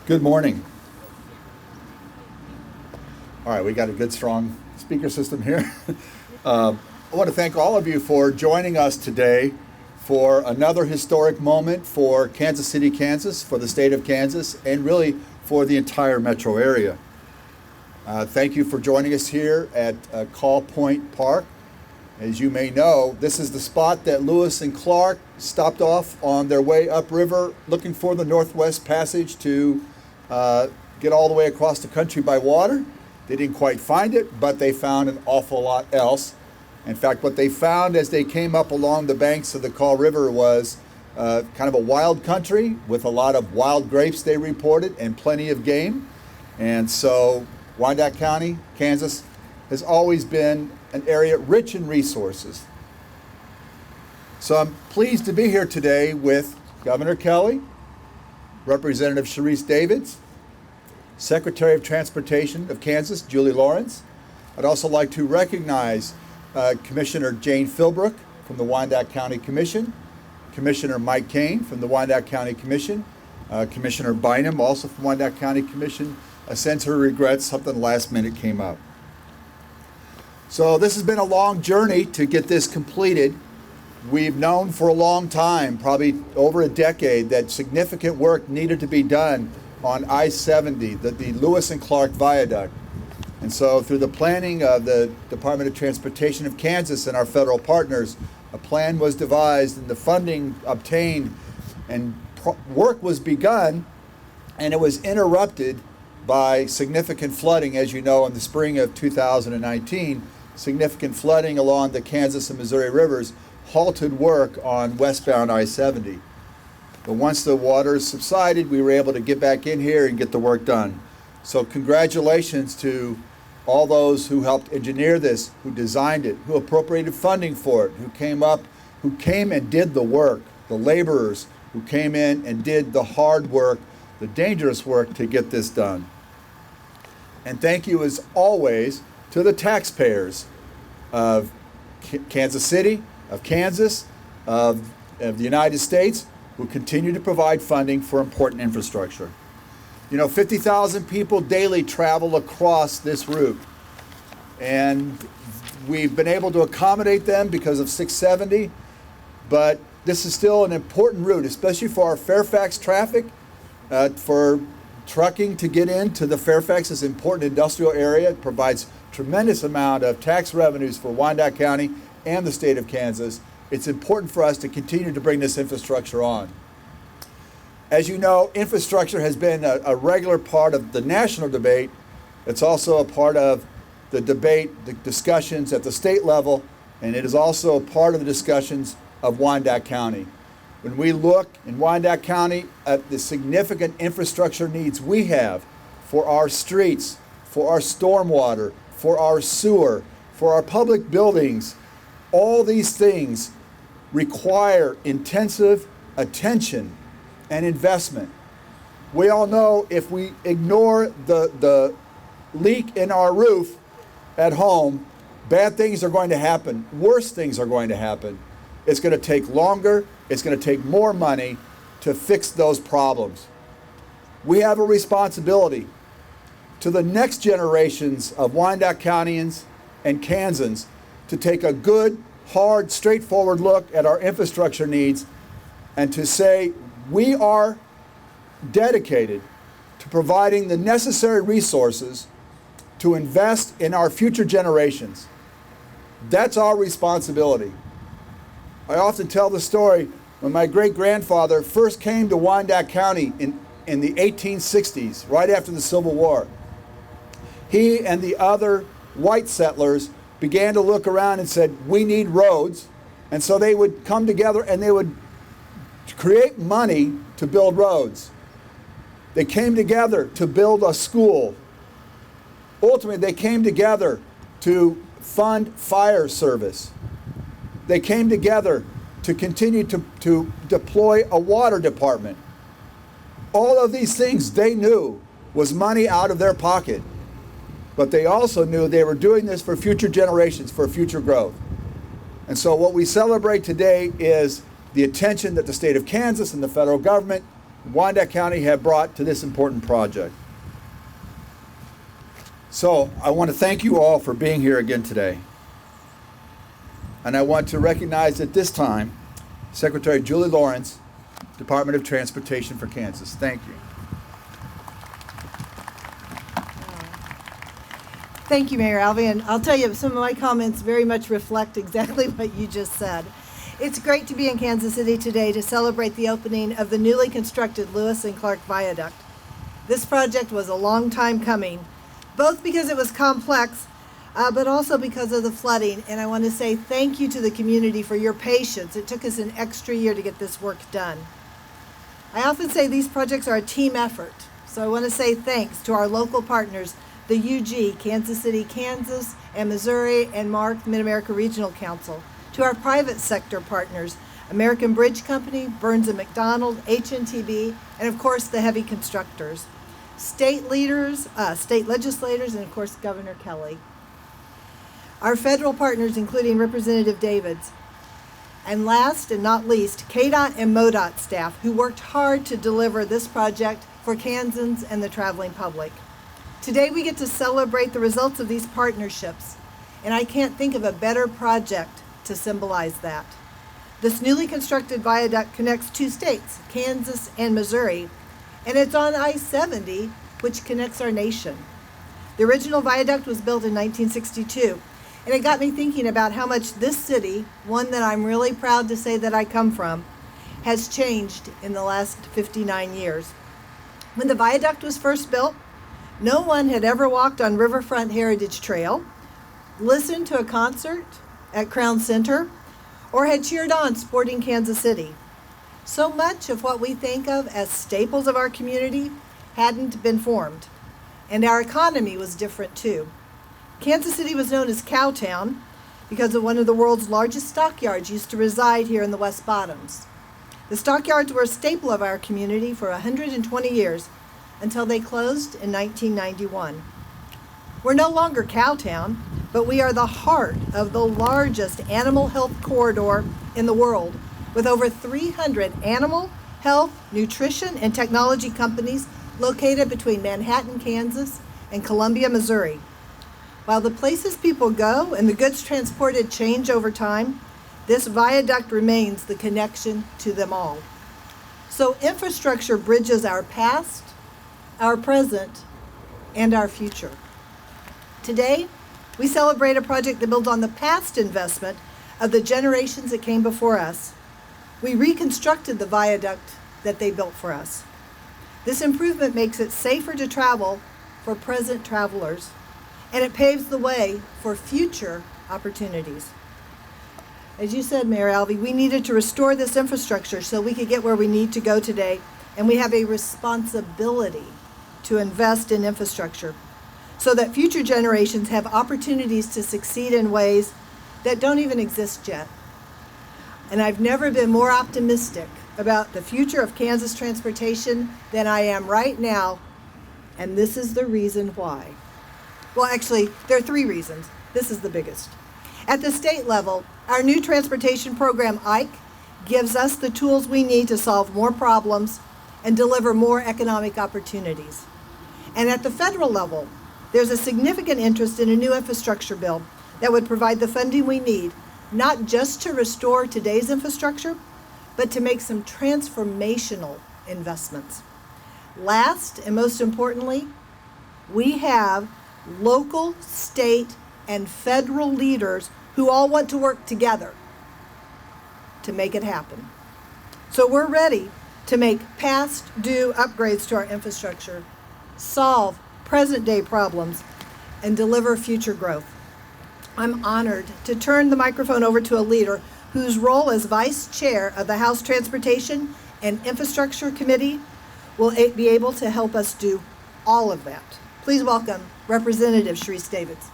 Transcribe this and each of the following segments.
Good morning. All right, we got a good, strong speaker system here. I want to thank all of you for joining us today for another historic moment for Kansas City, Kansas, for the state of Kansas, and really for the entire metro area. Thank you for joining us here at Call Point Park. As you may know, this is the spot that Lewis and Clark stopped off on their way upriver looking for the Northwest Passage to get all the way across the country by water. They didn't quite find it, but they found an awful lot else. In fact, what they found as they came up along the banks of the Kaw River was kind of a wild country with a lot of wild grapes, they reported, and plenty of game. And so Viaduct County, Kansas, has always been an area rich in resources. So I'm pleased to be here today with Governor Kelly, Representative Sharice Davids, Secretary of Transportation of Kansas, Julie Lorenz. I'd also like to recognize Commissioner Jane Philbrook from the Viaduct County Commission, Commissioner Mike Kane from the Viaduct County Commission, Commissioner Bynum, also from Viaduct County Commission, sends her regrets, something last minute came up. So this has been a long journey to get this completed. We've known for a long time, probably over a decade, that significant work needed to be done on I-70, the Lewis and Clark Viaduct. And so through the planning of the Department of Transportation of Kansas and our federal partners, a plan was devised and the funding obtained and work was begun, and it was interrupted by significant flooding, as you know, in the spring of 2019. Significant flooding along the Kansas and Missouri rivers halted work on westbound I-70. But once the waters subsided, we were able to get back in here and get the work done. So congratulations to all those who helped engineer this, who designed it, who appropriated funding for it, who came and did the work, the laborers who came in and did the hard work, the dangerous work to get this done. And thank you as always to the taxpayers of Kansas City, of Kansas, of the United States, who continue to provide funding for important infrastructure. You know, 50,000 people daily travel across this route, and we've been able to accommodate them because of 670, but this is still an important route, especially for our Fairfax traffic. For trucking to get into the Fairfax is an important industrial area. It provides tremendous amount of tax revenues for Viaduct County and the state of Kansas. It's important for us to continue to bring this infrastructure on. As you know, infrastructure has been a regular part of the national debate. It's also a part of the debate, the discussions at the state level, and it is also a part of the discussions of Viaduct County. When we look in Viaduct County at the significant infrastructure needs we have for our streets, for our stormwater, for our sewer, for our public buildings, all these things require intensive attention and investment. We all know if we ignore the leak in our roof at home, bad things are going to happen, worse things are going to happen. It's going to take longer, it's going to take more money to fix those problems. We have a responsibility to the next generations of Viaduct Countyans and Kansans to take a good, hard, straightforward look at our infrastructure needs and to say we are dedicated to providing the necessary resources to invest in our future generations. That's our responsibility. I often tell the story when my great-grandfather first came to Viaduct County in the 1860s, right after the Civil War. He and the other white settlers began to look around and said, we need roads. And so they would come together and they would create money to build roads. They came together to build a school. Ultimately, they came together to fund fire service. They came together to continue to deploy a water department. All of these things they knew was money out of their pocket. But they also knew they were doing this for future generations, for future growth. And so what we celebrate today is the attention that the state of Kansas and the federal government Wyandotte County have brought to this important project. So I want to thank you all for being here again today. And I want to recognize at this time Secretary Julie Lorenz, Department of Transportation for Kansas. Thank you. Thank you, Mayor Alvey, and I'll tell you, some of my comments very much reflect exactly what you just said. It's great to be in Kansas City today to celebrate the opening of the newly constructed Lewis and Clark Viaduct. This project was a long time coming, both because it was complex, but also because of the flooding, and I want to say thank you to the community for your patience. It took us an extra year to get this work done. I often say these projects are a team effort, so I want to say thanks to our local partners, the UG, Kansas City, Kansas, and Missouri, and MARC, Mid-America Regional Council, to our private sector partners, American Bridge Company, Burns & McDonnell, HNTB, and of course the heavy constructors, state leaders, state legislators, and of course Governor Kelly. Our federal partners, including Representative Davids, and last and not least, KDOT and MoDOT staff, who worked hard to deliver this project for Kansans and the traveling public. Today we get to celebrate the results of these partnerships, and I can't think of a better project to symbolize that. This newly constructed viaduct connects two states, Kansas and Missouri, and it's on I-70, which connects our nation. The original viaduct was built in 1962, and it got me thinking about how much this city, one that I'm really proud to say that I come from, has changed in the last 59 years. When the viaduct was first built, no one had ever walked on Riverfront Heritage Trail, listened to a concert at Crown Center, or had cheered on Sporting Kansas City. So much of what we think of as staples of our community hadn't been formed, and our economy was different too. Kansas City was known as Cowtown because of one of the world's largest stockyards used to reside here in the West Bottoms. The stockyards were a staple of our community for 120 years, until they closed in 1991. We're no longer Cowtown, but we are the heart of the largest animal health corridor in the world, with over 300 animal health, nutrition, and technology companies located between Manhattan, Kansas, and Columbia, Missouri. While the places people go and the goods transported change over time, this viaduct remains the connection to them all. So infrastructure bridges our past, our present, and our future. Today, we celebrate a project that builds on the past investment of the generations that came before us. We reconstructed the viaduct that they built for us. This improvement makes it safer to travel for present travelers, and it paves the way for future opportunities. As you said, Mayor Alvey, we needed to restore this infrastructure so we could get where we need to go today, and we have a responsibility to invest in infrastructure so that future generations have opportunities to succeed in ways that don't even exist yet. And I've never been more optimistic about the future of Kansas transportation than I am right now, and this is the reason why. Well, actually, there are three reasons. This is the biggest. At the state level, our new transportation program, IKE, gives us the tools we need to solve more problems and deliver more economic opportunities. And at the federal level, there's a significant interest in a new infrastructure bill that would provide the funding we need, not just to restore today's infrastructure, but to make some transformational investments. Last and most importantly, we have local, state, and federal leaders who all want to work together to make it happen. So we're ready to make past due upgrades to our infrastructure, solve present day problems, and deliver future growth. I'm honored to turn the microphone over to a leader whose role as Vice Chair of the House Transportation and Infrastructure Committee will be able to help us do all of that. Please welcome Representative Sharice Davids.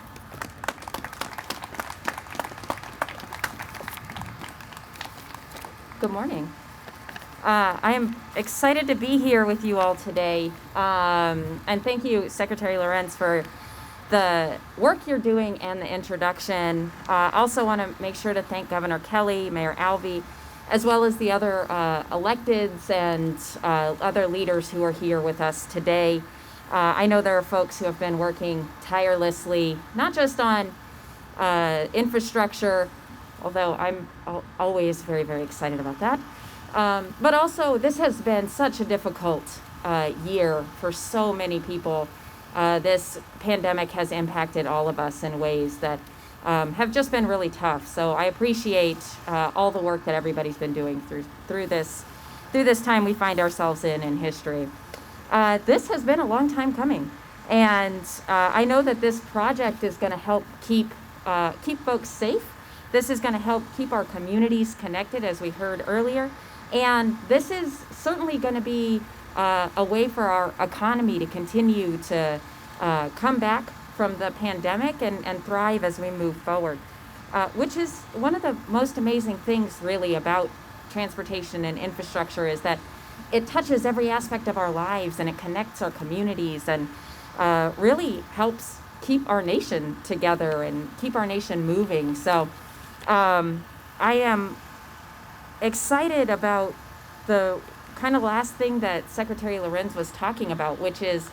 Good morning. I am excited to be here with you all today. And thank you, Secretary Lorenz, for the work you're doing and the introduction. I also want to make sure to thank Governor Kelly, Mayor Alvey, as well as the other electeds and other leaders who are here with us today. I know there are folks who have been working tirelessly, not just on infrastructure, although I'm always very, very excited about that, but also this has been such a difficult year for so many people. This pandemic has impacted all of us in ways that have just been really tough. So I appreciate all the work that everybody's been doing through this time we find ourselves in history. This has been a long time coming, and I know that this project is going to help keep folks safe. This is going to help keep our communities connected, as we heard earlier, and this is certainly going to be a way for our economy to continue to come back from the pandemic and thrive as we move forward, which is one of the most amazing things really about transportation and infrastructure, is that it touches every aspect of our lives and it connects our communities and really helps keep our nation together and keep our nation moving. So I am excited about the kind of last thing that Secretary Lorenz was talking about, which is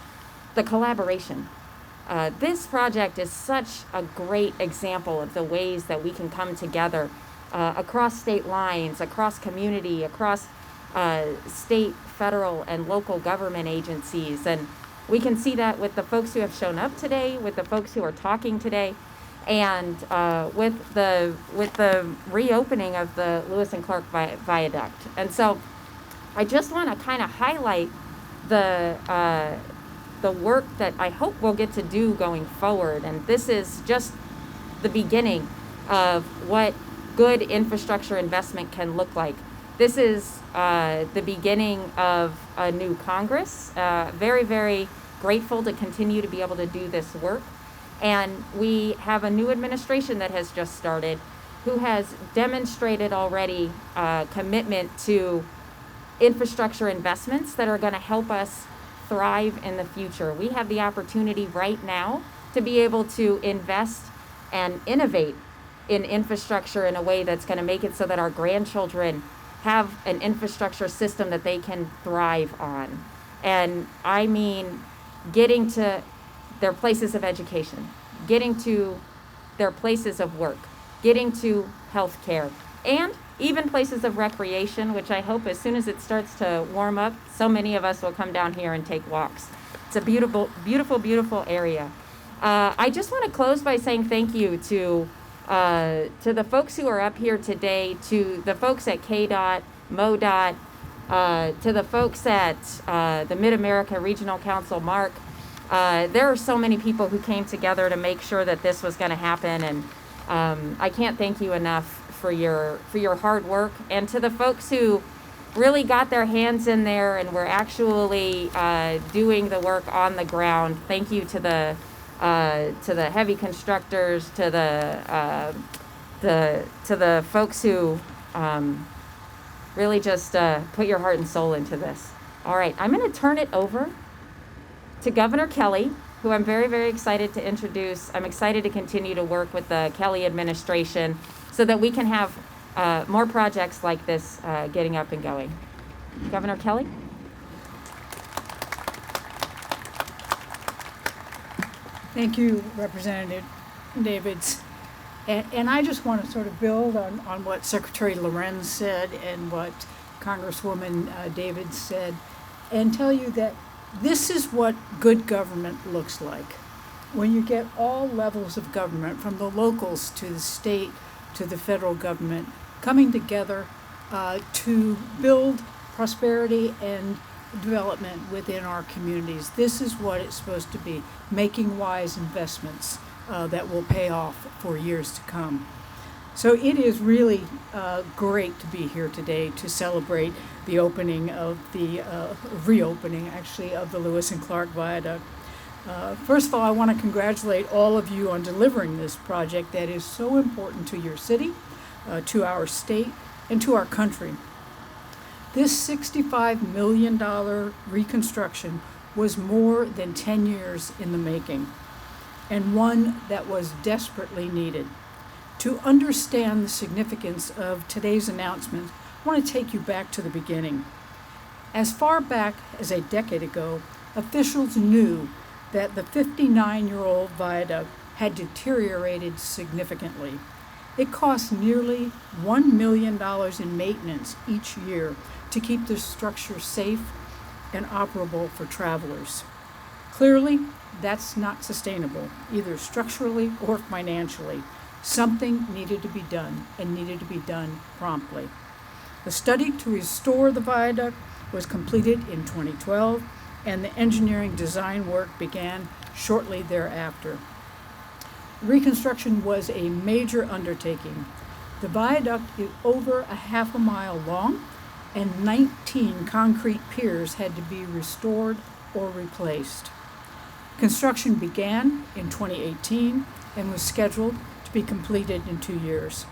the collaboration. This project is such a great example of the ways that we can come together across state lines, across community, across state, federal, and local government agencies. And we can see that with the folks who have shown up today, with the folks who are talking today, and with the reopening of the Lewis and Clark Viaduct. And so I just want to kind of highlight the work that I hope we'll get to do going forward. And this is just the beginning of what good infrastructure investment can look like. This is the beginning of a new Congress. Very, very grateful to continue to be able to do this work. And we have a new administration that has just started, who has demonstrated already commitment to infrastructure investments that are going to help us thrive in the future. We have the opportunity right now to be able to invest and innovate in infrastructure in a way that's going to make it so that our grandchildren have an infrastructure system that they can thrive on. And I mean getting to their places of education, getting to their places of work, getting to health care, and even places of recreation, which I hope as soon as it starts to warm up, so many of us will come down here and take walks. It's a beautiful, beautiful, beautiful area. I just want to close by saying thank you to the folks who are up here today, to the folks at KDOT, MoDOT, to the folks at the Mid-America Regional Council, Mark. There are so many people who came together to make sure that this was going to happen, and I can't thank you enough for your hard work. And to the folks who really got their hands in there and were actually doing the work on the ground, thank you to the heavy constructors, to the folks who really just put your heart and soul into this. All right, I'm going to turn it over to Governor Kelly, who I'm very, very excited to introduce. I'm excited to continue to work with the Kelly administration so that we can have more projects like this getting up and going. Governor Kelly? Thank you, Representative Davids. And I just want to sort of build on what Secretary Lorenz said and what Congresswoman Davids said, and tell you that this is what good government looks like. When you get all levels of government, from the locals to the state to the federal government, coming together to build prosperity and development within our communities. This is what it's supposed to be, making wise investments that will pay off for years to come. So it is really great to be here today to celebrate the opening of the reopening, actually, of the Lewis and Clark Viaduct. First of all, I want to congratulate all of you on delivering this project that is so important to your city, to our state, and to our country. This $65 million reconstruction was more than 10 years in the making, and one that was desperately needed. To understand the significance of today's announcement, I want to take you back to the beginning. As far back as a decade ago, officials knew that the 59-year-old viaduct had deteriorated significantly. It costs nearly $1 million in maintenance each year to keep the structure safe and operable for travelers. Clearly, that's not sustainable, either structurally or financially. Something needed to be done, and needed to be done promptly. The study to restore the viaduct was completed in 2012, and the engineering design work began shortly thereafter. Reconstruction was a major undertaking. The viaduct is over a half a mile long, and 19 concrete piers had to be restored or replaced. Construction began in 2018 and was scheduled to be completed in 2 years.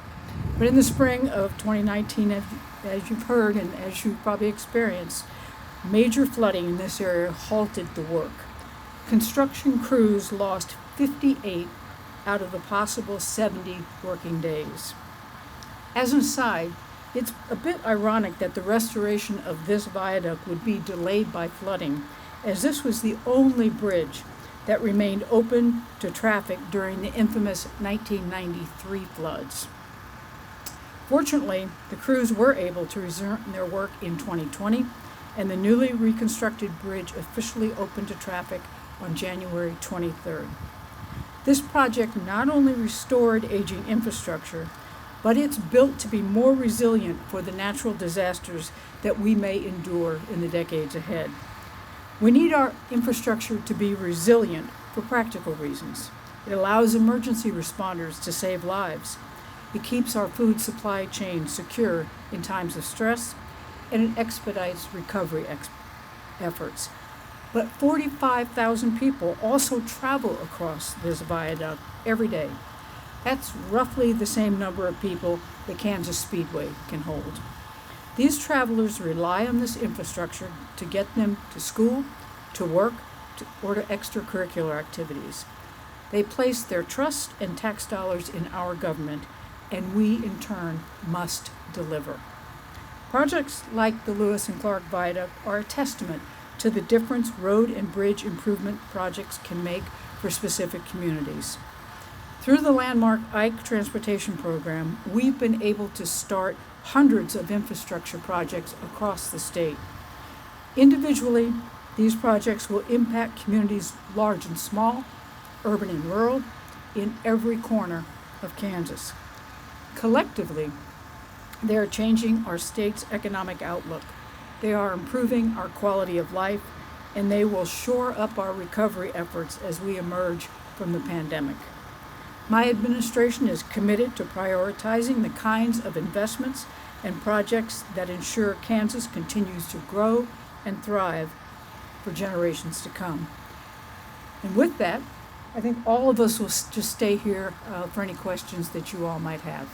But in the spring of 2019, as you've heard and as you've probably experienced, major flooding in this area halted the work. Construction crews lost 58 out of the possible 70 working days. As an aside, it's a bit ironic that the restoration of this viaduct would be delayed by flooding, as this was the only bridge that remained open to traffic during the infamous 1993 floods. Fortunately, the crews were able to resume their work in 2020, and the newly reconstructed bridge officially opened to traffic on January 23rd. This project not only restored aging infrastructure, but it's built to be more resilient for the natural disasters that we may endure in the decades ahead. We need our infrastructure to be resilient for practical reasons. It allows emergency responders to save lives. It keeps our food supply chain secure in times of stress, and it expedites recovery efforts. But 45,000 people also travel across this viaduct every day. That's roughly the same number of people the Kansas Speedway can hold. These travelers rely on this infrastructure to get them to school, to work, or to extracurricular activities. They place their trust and tax dollars in our government, and we, in turn, must deliver. Projects like the Lewis and Clark Viaduct are a testament to the difference road and bridge improvement projects can make for specific communities. Through the landmark Ike Transportation Program, we've been able to start hundreds of infrastructure projects across the state. Individually, these projects will impact communities large and small, urban and rural, in every corner of Kansas. Collectively, they are changing our state's economic outlook. They are improving our quality of life, and they will shore up our recovery efforts as we emerge from the pandemic. My administration is committed to prioritizing the kinds of investments and projects that ensure Kansas continues to grow and thrive for generations to come. And with that, I think all of us will just stay here for any questions that you all might have.